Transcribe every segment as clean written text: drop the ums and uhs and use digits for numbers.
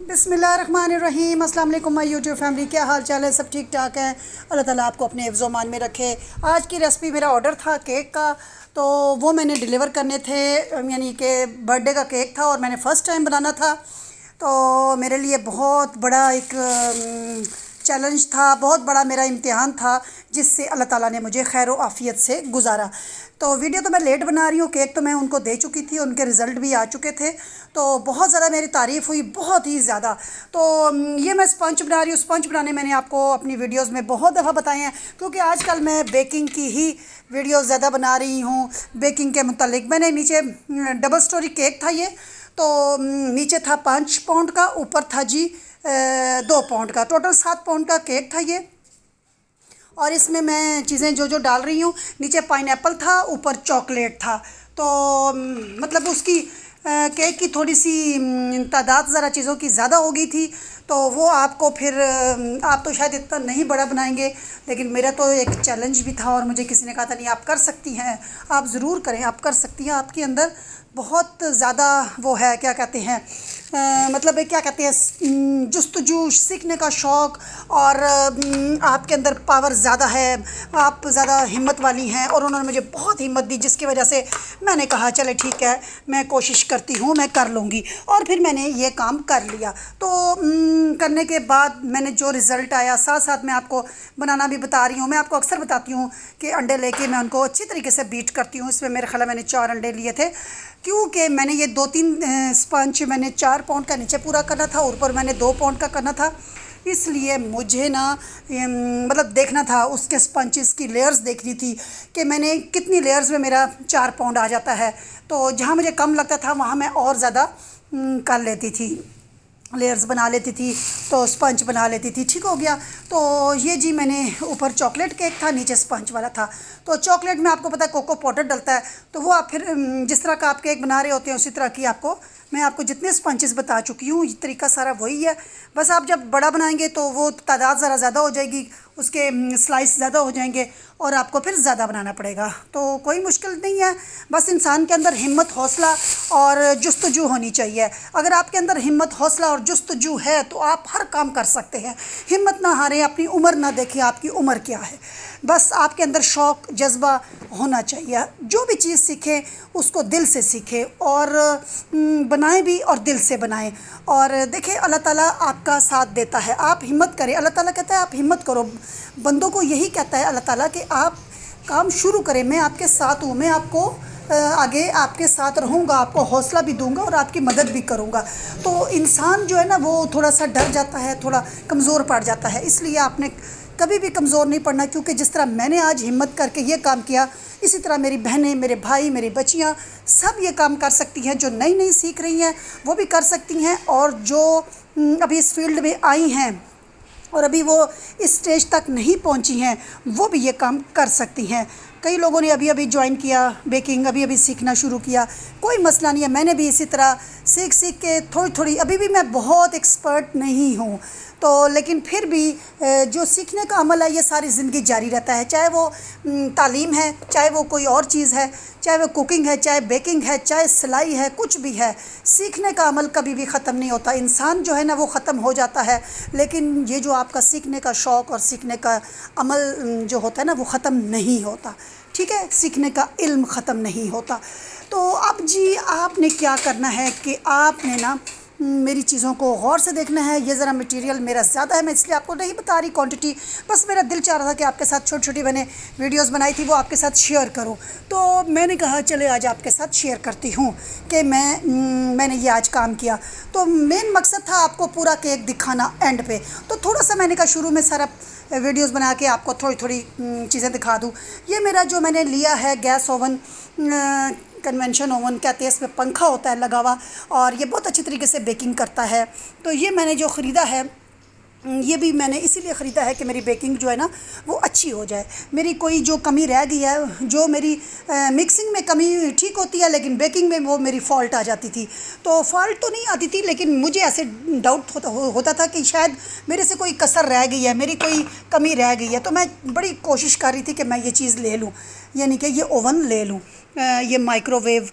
बिस्मिल्लाहिर्रहमानिर्रहीम। अस्सलाम वालेकुम माय यूट्यूब फैमिली, क्या हाल चाल है? सब ठीक ठाक है। अल्लाह ताला आपको अपने हिफ्ज़ मान में रखे। आज की रेसिपी, मेरा ऑर्डर था केक का, तो वो मैंने डिलीवर करने थे। यानी कि बर्थडे का केक था और मैंने फ़र्स्ट टाइम बनाना था, तो मेरे लिए बहुत बड़ा एक चैलेंज था, बहुत बड़ा मेरा इम्तिहान था, जिससे अल्लाह ताला ने मुझे खैर व आफ़ियत से गुजारा। तो वीडियो तो मैं लेट बना रही हूँ, केक तो मैं उनको दे चुकी थी, उनके रिज़ल्ट भी आ चुके थे, तो बहुत ज़्यादा मेरी तारीफ़ हुई, बहुत ही ज़्यादा। तो ये मैं स्पंज बना रही हूँ। स्पंज बनाने मैंने आपको अपनी वीडियोस में बहुत दफ़ा बताए हैं, क्योंकि आजकल मैं बेकिंग की ही वीडियोस ज़्यादा बना रही हूँ। बेकिंग के मुतालिक मैंने नीचे डबल स्टोरी केक था ये, तो नीचे था 5 पाउंड का, ऊपर था जी 2 पाउंड का, टोटल 7 पाउंड का केक था ये। और इसमें मैं चीज़ें जो जो डाल रही हूँ, नीचे पाइनएप्पल था, ऊपर चॉकलेट था। तो मतलब उसकी केक की थोड़ी सी तादाद ज़रा चीज़ों की ज़्यादा हो गई थी, तो वो आपको फिर आप तो शायद इतना नहीं बड़ा बनाएंगे, लेकिन मेरा तो एक चैलेंज भी था और मुझे किसी ने कहा था नहीं आप कर सकती हैं, आप ज़रूर करें, आप कर सकती हैं। आपके अंदर बहुत ज़्यादा वो है, क्या कहते हैं, मतलब क्या कहते हैं, जुस्तजू, सीखने का शौक़, और आपके अंदर पावर ज़्यादा है, आप ज़्यादा हिम्मत वाली हैं। और उन्होंने मुझे बहुत हिम्मत दी, जिसकी वजह से मैंने कहा चले ठीक है, मैं कोशिश करती हूँ, मैं कर लूँगी। और फिर मैंने ये काम कर लिया। तो करने के बाद मैंने जो रिज़ल्ट आया, साथ साथ मैं आपको बनाना भी बता रही हूँ। मैं आपको अक्सर बताती हूँ कि अंडे लेके मैं उनको अच्छी तरीके से बीट करती हूँ। इसमें मेरे ख्याल मैंने 4 अंडे लिए थे, क्योंकि मैंने ये 2-3 स्पंज मैंने 4 पाउंड का नीचे पूरा करना था, ऊपर मैंने 2 पाउंड का करना था। इसलिए मुझे ना मतलब देखना था, उसके स्पंचेस की लेयर्स देखनी थी कि मैंने कितनी लेयर्स में मेरा 4 पाउंड आ जाता है। तो जहाँ मुझे कम लगता था वहाँ मैं और ज़्यादा कर लेती थी, लेयर्स बना लेती थी, तो स्पंज बना लेती थी, ठीक हो गया। तो ये जी मैंने ऊपर चॉकलेट केक था, नीचे स्पंज वाला था। तो चॉकलेट में आपको पता है कोको पाउडर डलता है, तो वो आप फिर जिस तरह का आप केक बना रहे होते हैं उसी तरह की आपको, मैं आपको जितने स्पंचेस बता चुकी हूँ, ये तरीका सारा वही है। बस आप जब बड़ा बनाएंगे तो वो तादाद ज़रा ज़्यादा हो जाएगी, उसके स्लाइस ज़्यादा हो जाएंगे, और आपको फिर ज़्यादा बनाना पड़ेगा। तो कोई मुश्किल नहीं है, बस इंसान के अंदर हिम्मत, हौसला और जुस्तजू होनी चाहिए। अगर आपके अंदर हिम्मत, हौसला और जुस्तजू है तो आप हर काम कर सकते हैं। हिम्मत ना हारें, अपनी उम्र ना देखें आपकी उम्र क्या है, बस आपके अंदर शौक़, जज्बा होना चाहिए। जो भी चीज़ सीखें उसको दिल से सीखें, और बनाएं भी और दिल से बनाएं। और देखें अल्लाह ताला आपका साथ देता है, आप हिम्मत करें। अल्लाह ताला कहता है आप हिम्मत करो, बंदों को यही कहता है अल्लाह ताला कि आप काम शुरू करें, मैं आपके साथ हूँ, मैं आपको आगे आपके साथ रहूँगा, आपको हौसला भी दूंगा और आपकी मदद भी करूँगा। तो इंसान जो है ना, वो थोड़ा सा डर जाता है, थोड़ा कमज़ोर पड़ जाता है। इसलिए आपने कभी भी कमज़ोर नहीं पड़ना, क्योंकि जिस तरह मैंने आज हिम्मत करके ये काम किया, इसी तरह मेरी बहनें, मेरे भाई, मेरी बच्चियाँ सब ये काम कर सकती हैं। जो नई नई सीख रही हैं वो भी कर सकती हैं, और जो अभी इस फील्ड में आई हैं और अभी वो इस स्टेज तक नहीं पहुंची हैं, वो भी ये काम कर सकती हैं। कई लोगों ने अभी अभी ज्वाइन किया बेकिंग, अभी अभी सीखना शुरू किया, कोई मसला नहीं है। मैंने भी इसी तरह सीख सीख के थोड़ी थोड़ी, अभी भी मैं बहुत एक्सपर्ट नहीं हूँ, तो लेकिन फिर भी जो सीखने का अमल है ये सारी ज़िंदगी जारी रहता है। चाहे वो तालीम है, चाहे वो कोई और चीज़ है, चाहे वो कुकिंग है, चाहे बेकिंग है, चाहे सिलाई है, कुछ भी है, सीखने का अमल कभी भी ख़त्म नहीं होता। इंसान जो है ना वो ख़त्म हो जाता है, लेकिन ये जो आपका सीखने का शौक़ और सीखने का अमल जो होता है ना, वो ख़त्म नहीं होता। ठीक है, सीखने का इल्म ख़त्म नहीं होता। तो अब जी आपने क्या करना है कि आपने ना मेरी चीज़ों को गौर से देखना है। ये ज़रा मटेरियल मेरा ज़्यादा है, मैं इसलिए आपको नहीं बता रही क्वांटिटी, बस मेरा दिल चाह रहा था कि आपके साथ छोटी छोटी मैंने वीडियोस बनाई थी वो आपके साथ शेयर करूं, तो मैंने कहा चले आज आपके साथ शेयर करती हूं कि मैंने ये आज काम किया। तो मेन मकसद था आपको पूरा केक दिखाना एंड पे, तो थोड़ा सा मैंने कहा शुरू में सारा वीडियोस बना के आपको थोड़ी थोड़ी चीज़ें दिखा दूँ। ये मेरा जो मैंने लिया है गैस ओवन, कन्वेंशन ओवन कहते हैं, इसमें पंखा होता है लगा हुआ, और ये बहुत अच्छी तरीके से बेकिंग करता है। तो ये मैंने जो ख़रीदा है, ये भी मैंने इसीलिए ख़रीदा है कि मेरी बेकिंग जो है ना वो अच्छी हो जाए। मेरी कोई जो कमी रह गई है, जो मेरी मिक्सिंग में कमी ठीक होती है, लेकिन बेकिंग में वो मेरी फ़ॉल्ट आ जाती थी। तो फ़ॉल्ट तो नहीं आती थी, लेकिन मुझे ऐसे डाउट होता था कि शायद मेरे से कोई कसर रह गई है, मेरी कोई कमी रह गई है। तो मैं बड़ी कोशिश कर रही थी कि मैं ये चीज़ ले लूँ, यानी कि ये ओवन ले लूँ। ये माइक्रोवेव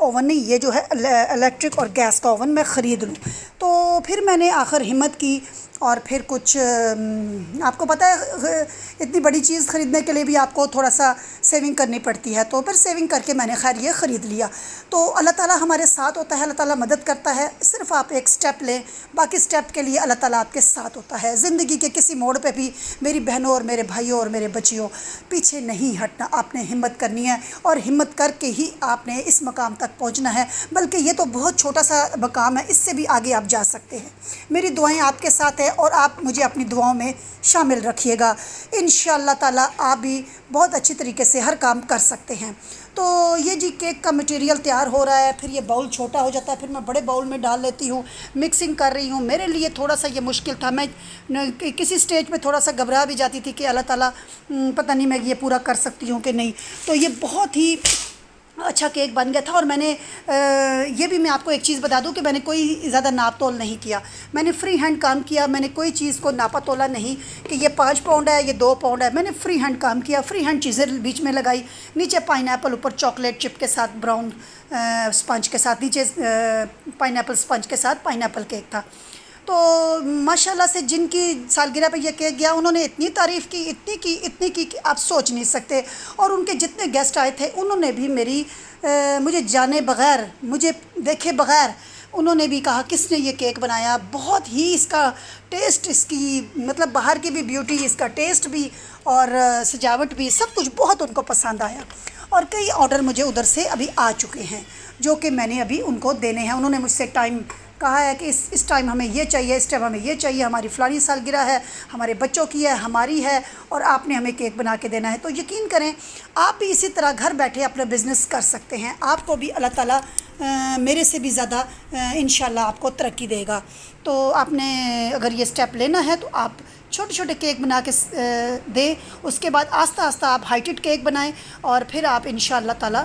ओवन नहीं, ये जो है इलेक्ट्रिक और गैस का ओवन मैं ख़रीद लूँ। तो फिर मैंने आखिर हिम्मत की और फिर कुछ आपको पता है इतनी बड़ी चीज़ ख़रीदने के लिए भी आपको थोड़ा सा सेविंग करनी पड़ती है। तो फिर सेविंग करके मैंने खैर ये ख़रीद लिया। तो अल्लाह ताला हमारे साथ होता है, अल्लाह ताला मदद करता है। सिर्फ़ आप एक स्टेप लें, बाकी स्टेप के लिए अल्लाह ताला आपके साथ होता है। ज़िंदगी के किसी मोड़ पे भी मेरी बहनों और मेरे भाइयों और मेरे बच्चियों, पीछे नहीं हटना, आपने हिम्मत करनी है और हिम्मत करके ही आपने इस मकाम तक पहुँचना है। बल्कि ये तो बहुत छोटा सा मकाम है, इससे भी आगे आप जा सकते हैं। मेरी दुआएँ आपके साथ है और आप मुझे अपनी दुआओं में शामिल रखिएगा। इंशाअल्लाह ताला आप भी बहुत अच्छी तरीके से हर काम कर सकते हैं। तो ये जी केक का मटेरियल तैयार हो रहा है। फिर ये बाउल छोटा हो जाता है, फिर मैं बड़े बाउल में डाल लेती हूँ, मिक्सिंग कर रही हूँ। मेरे लिए थोड़ा सा ये मुश्किल था, मैं किसी स्टेज पे थोड़ा सा घबरा भी जाती थी कि अल्लाह ताला पता नहीं मैं ये पूरा कर सकती हूँ कि नहीं। तो ये बहुत ही अच्छा केक बन गया था। और मैंने ये भी मैं आपको एक चीज़ बता दूं कि मैंने कोई ज़्यादा नाप तोल नहीं किया, मैंने फ्री हैंड काम किया। मैंने कोई चीज़ को नापा तोला नहीं कि ये 5 पाउंड है, ये 2 पाउंड है। मैंने फ्री हैंड काम किया, फ्री हैंड चीज़ें बीच में लगाई। नीचे पाइनएप्पल, ऊपर चॉकलेट चिप के साथ, ब्राउन स्पंज के साथ, नीचे पाइनएप्पल स्पंज के साथ पाइनएप्पल केक था। तो माशाल्लाह से जिनकी सालगिरह पे ये केक गया, उन्होंने इतनी तारीफ़ की, इतनी की कि आप सोच नहीं सकते। और उनके जितने गेस्ट आए थे उन्होंने भी मेरी मुझे जाने बग़ैर, मुझे देखे बग़ैर उन्होंने भी कहा किसने ये केक बनाया। बहुत ही इसका टेस्ट, इसकी मतलब बाहर की भी ब्यूटी, इसका टेस्ट भी और सजावट भी, सब कुछ बहुत उनको पसंद आया। और कई ऑर्डर मुझे उधर से अभी आ चुके हैं जो कि मैंने अभी उनको देने हैं। उन्होंने मुझसे टाइम कहा है कि इस टाइम हमें ये चाहिए, इस टाइम हमें ये चाहिए, हमारी फ़लानी सालगिरह है, हमारे बच्चों की है, हमारी है, और आपने हमें केक बना के देना है। तो यकीन करें आप भी इसी तरह घर बैठे अपना बिज़नेस कर सकते हैं। आपको भी अल्लाह ताला मेरे से भी ज़्यादा इंशाल्लाह आपको तरक्की देगा। तो आपने अगर ये स्टेप लेना है तो आप छोटे छोटे केक बना के दें, उसके बाद आस्ता आस्ता आप हाइटेड केक बनाएं और फिर आप इंशाअल्लाह ताला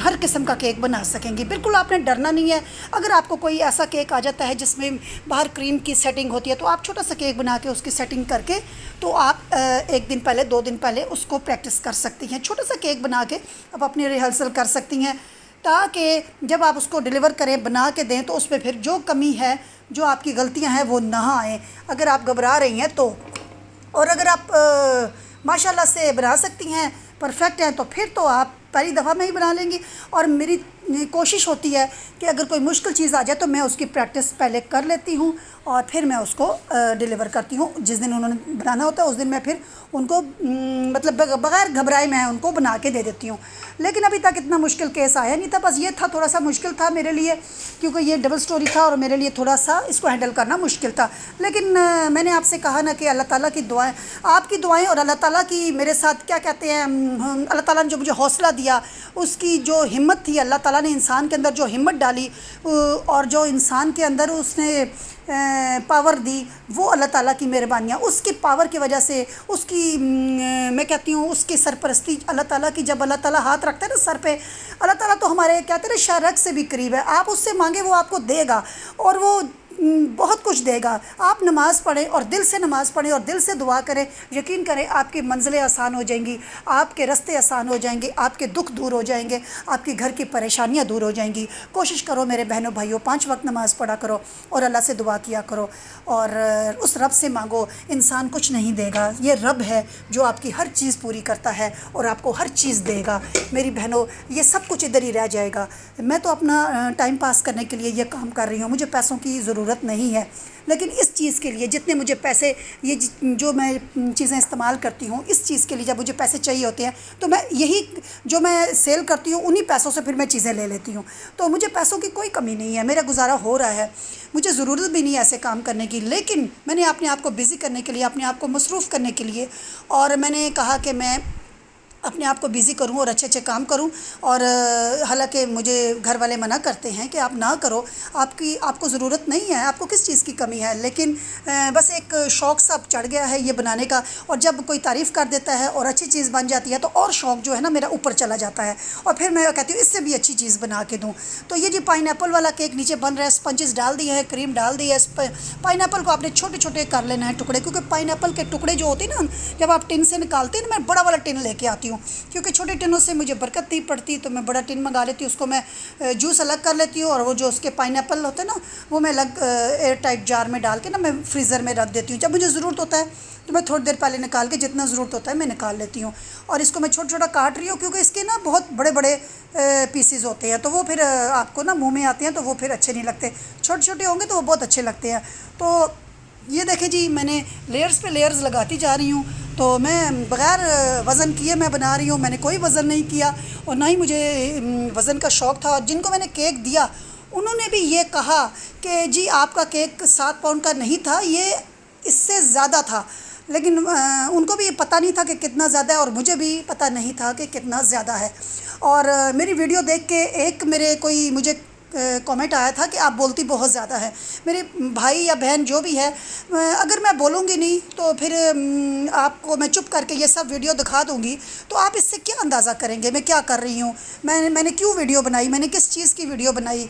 हर किस्म का केक बना सकेंगे। बिल्कुल आपने डरना नहीं है। अगर आपको कोई ऐसा केक आ जाता है जिसमें बाहर क्रीम की सेटिंग होती है, तो आप छोटा सा केक बना के उसकी सेटिंग करके तो आप 1 दिन पहले 2 दिन पहले उसको प्रैक्टिस कर सकती हैं। छोटा सा केक बना के आप अपनी रिहर्सल कर सकती हैं, ताकि जब आप उसको डिलीवर करें, बना के दें, तो उसमें फिर जो कमी है, जो आपकी गलतियां हैं, वो ना आए। अगर आप घबरा रही हैं तो, और अगर आप माशाल्लाह से बना सकती हैं, परफेक्ट हैं, तो फिर तो आप पहली दफ़ा में ही बना लेंगी। और मेरी कोशिश होती है कि अगर कोई मुश्किल चीज़ आ जाए तो मैं उसकी प्रैक्टिस पहले कर लेती हूँ और फिर मैं उसको डिलीवर करती हूँ। जिस दिन उन्होंने बनाना होता है उस दिन मैं फिर उनको मतलब बग़ैर घबराए मैं उनको बना के दे देती हूँ। लेकिन अभी तक इतना मुश्किल केस आया नहीं था। बस ये था, थोड़ा सा मुश्किल था मेरे लिए, क्योंकि ये डबल स्टोरी था और मेरे लिए थोड़ा सा इसको हैंडल करना मुश्किल था। लेकिन मैंने आपसे कहा ना कि अल्लाह ताला की दुआएं, आपकी दुआएं और अल्लाह ताला की मेरे साथ क्या कहते हैं, अल्लाह ताला ने जो मुझे हौसला दिया, उसकी जो हिम्मत थी, अल्लाह ताला ने इंसान के अंदर जो हिम्मत डाली और जो इंसान के अंदर उसने पावर दी, वो अल्लाह ताला की मेहरबानियाँ। उसकी पावर की वजह से, उसकी मैं कहती हूँ उसकी सरपरस्ती अल्लाह ताला की, जब अल्लाह ताला हाथ रखता है ना सर पे, अल्लाह ताला तो हमारे कहते हैं ना शारक से भी करीब है। आप उससे मांगे वो आपको देगा और वो बहुत कुछ देगा। आप नमाज़ पढ़ें और दिल से नमाज़ पढ़ें और दिल से दुआ करें, यकीन करें आपकी मंजिलें आसान हो जाएंगी, आपके रास्ते आसान हो जाएंगे, आपके दुख दूर हो जाएंगे, आपकी घर की परेशानियां दूर हो जाएंगी। कोशिश करो मेरे बहनों भाइयों, 5 वक्त नमाज़ पढ़ा करो और अल्लाह से दुआ किया करो और उस रब से मांगो। इंसान कुछ नहीं देगा, ये रब है जो आपकी हर चीज़ पूरी करता है और आपको हर चीज़ देगा। मेरी बहनों, ये सब कुछ इधर ही रह जाएगा। मैं तो अपना टाइम पास करने के लिए ये काम कर रही हूँ, मुझे पैसों की ज़रूरत नहीं है, लेकिन इस चीज़ के लिए जितने मुझे पैसे, ये जो मैं चीज़ें इस्तेमाल करती हूँ, इस चीज़ के लिए जब मुझे पैसे चाहिए होते हैं तो मैं यही जो मैं सेल करती हूँ उन्हीं पैसों से फिर मैं चीज़ें ले लेती हूँ। तो मुझे पैसों की कोई कमी नहीं है, मेरा गुजारा हो रहा है, मुझे ज़रूरत भी नहीं है ऐसे काम करने की। लेकिन मैंने अपने आप को बिज़ी करने के लिए, अपने आप को मसरूफ़ करने के लिए, और मैंने कहा कि मैं अपने आप को बिज़ी करूं और अच्छे अच्छे काम करूं। और हालांकि मुझे घर वाले मना करते हैं कि आप ना करो, आपको ज़रूरत नहीं है, आपको किस चीज़ की कमी है, लेकिन बस एक शौक़ सा चढ़ गया है ये बनाने का। और जब कोई तारीफ़ कर देता है और अच्छी चीज़ बन जाती है तो और शौक़ जो है ना मेरा ऊपर चला जाता है और फिर मैं कहती हूँ इससे भी अच्छी चीज़ बना के दूँ। तो ये जी पाइनएप्पल वाला केक नीचे बन रहा है, स्पंजेस डाल दिए हैं, क्रीम डाल दी है। पाइनएप्पल को आपने छोटे छोटे कर लेना है टुकड़े, क्योंकि पाइनएप्पल के टुकड़े जो होते हैं ना, जब आप टिन से निकालते हैं ना, मैं बड़ा वाला टिन लेके आती हूँ लेती हूँ, क्योंकि छोटे टिनों से मुझे बरकत नहीं पड़ती। तो मैं बड़ा टिन मंगा लेती हूँ, उसको मैं जूस अलग कर लेती हूँ, और वो जो उसके पाइनएप्पल होते हैं ना, वो मैं अलग एयर टाइट जार में डाल के ना मैं फ्रीज़र में रख देती हूँ। जब मुझे ज़रूरत होता है तो मैं थोड़ी देर पहले निकाल के, जितना ज़रूरत होता है मैं निकाल लेती हूँ। और इसको मैं छोटा छोटा काट रही हूँ, क्योंकि इसके ना बहुत बड़े बड़े पीसीज होते हैं, तो वो फिर आपको ना मुंह में आते हैं, तो वो फिर अच्छे नहीं लगते। छोटे छोटे होंगे तो वो बहुत अच्छे लगते हैं। तो ये देखें जी, मैंने लेयर्स पे लेयर्स लगाती जा रही हूँ। तो मैं बग़ैर वज़न किए मैं बना रही हूँ, मैंने कोई वज़न नहीं किया, और ना ही मुझे वज़न का शौक़ था। और जिनको मैंने केक दिया उन्होंने भी ये कहा कि जी आपका केक 7 पाउंड का नहीं था, ये इससे ज़्यादा था। लेकिन उनको भी पता नहीं था कि कितना ज़्यादा है, और मुझे भी पता नहीं था कि कितना ज़्यादा है। और मेरी वीडियो देख के एक मेरे कोई मुझे कमेंट आया था कि आप बोलती बहुत ज़्यादा है। मेरे भाई या बहन जो भी है, अगर मैं बोलूँगी नहीं तो फिर आपको मैं चुप करके ये सब वीडियो दिखा दूँगी, तो आप इससे क्या अंदाज़ा करेंगे मैं क्या कर रही हूँ, मैंने क्यों वीडियो बनाई, मैंने किस चीज़ की वीडियो बनाई।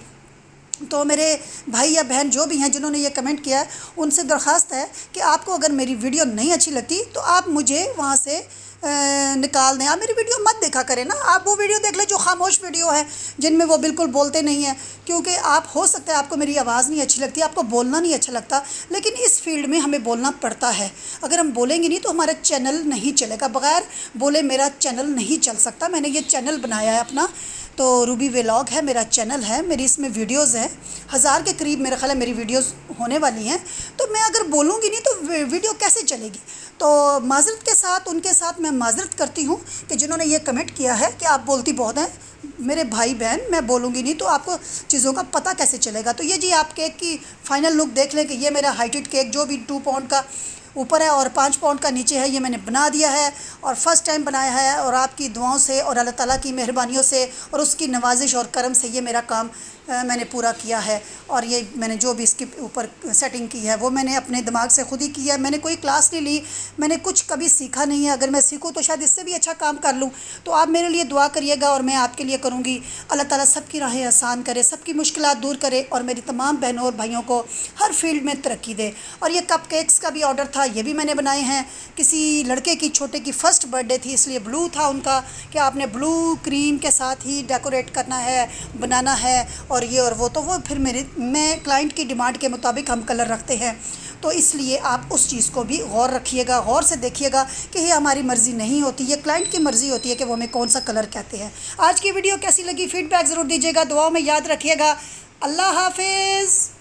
तो मेरे भाई या बहन जो भी हैं जिन्होंने ये कमेंट किया है, उनसे दरख्वास्त है कि आपको अगर मेरी वीडियो नहीं अच्छी लगती तो आप मुझे वहाँ से निकाल दें। आप मेरी वीडियो मत देखा करें ना, आप वो वीडियो देख लें जो खामोश वीडियो है, जिनमें वो बिल्कुल बोलते नहीं हैं। क्योंकि आप हो सकता है आपको मेरी आवाज़ नहीं अच्छी लगती, आपको बोलना नहीं अच्छा लगता, लेकिन इस फील्ड में हमें बोलना पड़ता है। अगर हम बोलेंगे नहीं तो हमारा चैनल नहीं चलेगा, बग़ैर बोले मेरा चैनल नहीं चल सकता। मैंने ये चैनल बनाया है अपना, तो रूबी व्लॉग है मेरा चैनल है, मेरी इसमें वीडियोज़ हैं 1000 के करीब, मेरा ख्याल है मेरी वीडियोज़ होने वाली हैं। तो मैं अगर बोलूँगी नहीं तो वीडियो कैसे चलेगी। तो माज़रत के साथ, उनके साथ मैं माज़रत करती हूँ कि जिन्होंने ये कमेंट किया है कि आप बोलती बहुत हैं। मेरे भाई बहन, मैं बोलूँगी नहीं तो आपको चीज़ों का पता कैसे चलेगा। तो ये जी आप केक की फ़ाइनल लुक देख लें कि ये मेरा हाइटेड केक जो भी 2 पाउंड का ऊपर है और 5 पाउंड का नीचे है, ये मैंने बना दिया है और फ़र्स्ट टाइम बनाया है। और आपकी दुआओं से और अल्लाह ताला की मेहरबानियों से और उसकी नवाजिश और करम से ये मेरा काम मैंने पूरा किया है। और ये मैंने जो भी इसके ऊपर सेटिंग की है वो मैंने अपने दिमाग से खुद ही की है, मैंने कोई क्लास नहीं ली, मैंने कुछ कभी सीखा नहीं है। अगर मैं सीखूँ तो शायद इससे भी अच्छा काम कर लूँ। तो आप मेरे लिए दुआ करिएगा और मैं आपके लिए करूँगी। अल्लाह ताला सबकी राहें आसान करे, सबकी मुश्किलात दूर करे और मेरी तमाम बहनों और भाइयों को हर फील्ड में तरक्की दे। और ये कप केक्स का भी ऑर्डर था, ये भी मैंने बनाए हैं। किसी लड़के की छोटे की फ़र्स्ट बर्थडे थी, इसलिए ब्लू था उनका कि आपने ब्लू क्रीम के साथ ही डेकोरेट करना है, बनाना है और ये और वो। तो वो फिर मैं क्लाइंट की डिमांड के मुताबिक हम कलर रखते हैं। तो इसलिए आप उस चीज़ को भी गौर रखिएगा, गौर से देखिएगा कि ये हमारी मर्ज़ी नहीं होती, ये क्लाइंट की मर्ज़ी होती है कि वो हमें कौन सा कलर कहते हैं। आज की वीडियो कैसी लगी फीडबैक ज़रूर दीजिएगा, दुआओं में याद रखिएगा। अल्लाह हाफिज़।